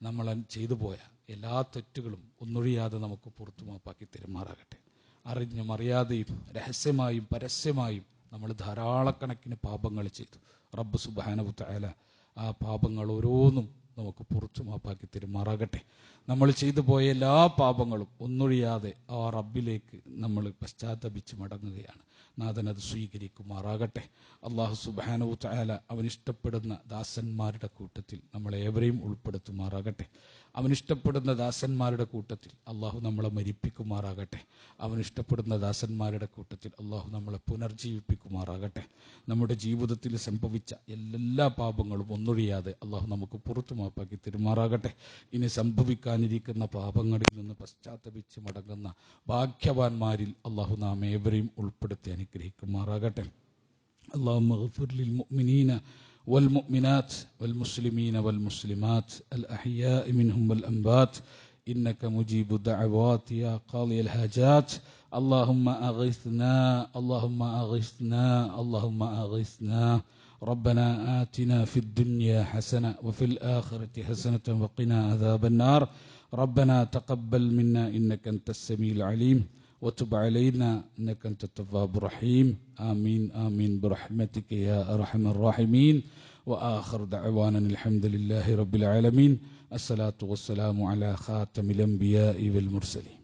നമ്മൾ ചെയ്തു പോയ എല്ലാ തെറ്റുകളും ഒന്നൊഴിയാതെ നമുക്ക് പുറത്തു മാപ്പാക്കി തെരുമാറാകട്ടെ. അറിഞ്ഞും അറിയാതെയും രഹസ്യമായും പരസ്യമായും നമ്മൾ ധാരാളക്കണക്കിന് പാപങ്ങൾ ചെയ്തു. റബ്ബ് സുബ്ഹാനഹു വ തആല ആ പാപങ്ങൾ ഓരോന്നും നമുക്ക് പുറത്തു മാപ്പാക്കി തെരുമാറാകട്ടെ. നമ്മൾ ചെയ്തു പോയ എല്ലാ പാപങ്ങളും ഒന്നൊഴിയാതെ ആ റബ്ബിലേക്ക് നമ്മൾ പശ്ചാത്തപിച്ച് മടങ്ങുകയാണ്. നാഥൻ അത് സ്വീകരിക്കുമാറാകട്ടെ. അല്ലാഹു സുബ്ഹാനഹു വ തആല അവനിഷ്ടപ്പെടുന്ന ദാസന്മാരുടെ കൂട്ടത്തിൽ നമ്മളേവരെയും ഉൾപ്പെടുത്തുമാറാകട്ടെ. അവനിഷ്ടപ്പെടുന്ന ദാസന്മാരുടെ കൂട്ടത്തിൽ അള്ളാഹു നമ്മളെ മരിപ്പിക്കുമാറാകട്ടെ. അവനിഷ്ടപ്പെടുന്ന ദാസന്മാരുടെ കൂട്ടത്തിൽ അള്ളാഹു നമ്മളെ പുനർജീവിപ്പിക്കുമാറാകട്ടെ. നമ്മുടെ ജീവിതത്തിൽ സംഭവിച്ച എല്ലാ പാപങ്ങളും ഒന്നൊഴിയാതെ അള്ളാഹു നമുക്ക് പുറത്തു മാപ്പാക്കി തെരുമാറാകട്ടെ. ഇനി സംഭവിക്കാനിരിക്കുന്ന പാപങ്ങളിൽ നിന്ന് പശ്ചാത്തപിച്ച് മടങ്ങുന്ന ഭാഗ്യവാന്മാരിൽ അള്ളാഹു നാം ഏവരെയും ഉൾപ്പെടുത്തി അനുഗ്രഹിക്കുമാറാകട്ടെ. اللهم اغفر للمؤمنين والمؤمنات والمسلمين والمسلمات الأحياء منهم والأموات إنك مجيب الدعوات يا قاضي الحاجات. اللهم أغثنا اللهم أغثنا اللهم أغثنا. ربنا آتنا في الدنيا حسنة وفي الآخرة حسنة وقنا عذاب النار. ربنا تقبل منا إنك أنت السميع العليم وتب علينا إنك أنت التواب الرحيم. آمين آمين برحمتك يا أرحم الراحمين. وآخر دعوانا الحمد لله رب العالمين. الصلاة والسلام على خاتم الأنبياء والمرسلين.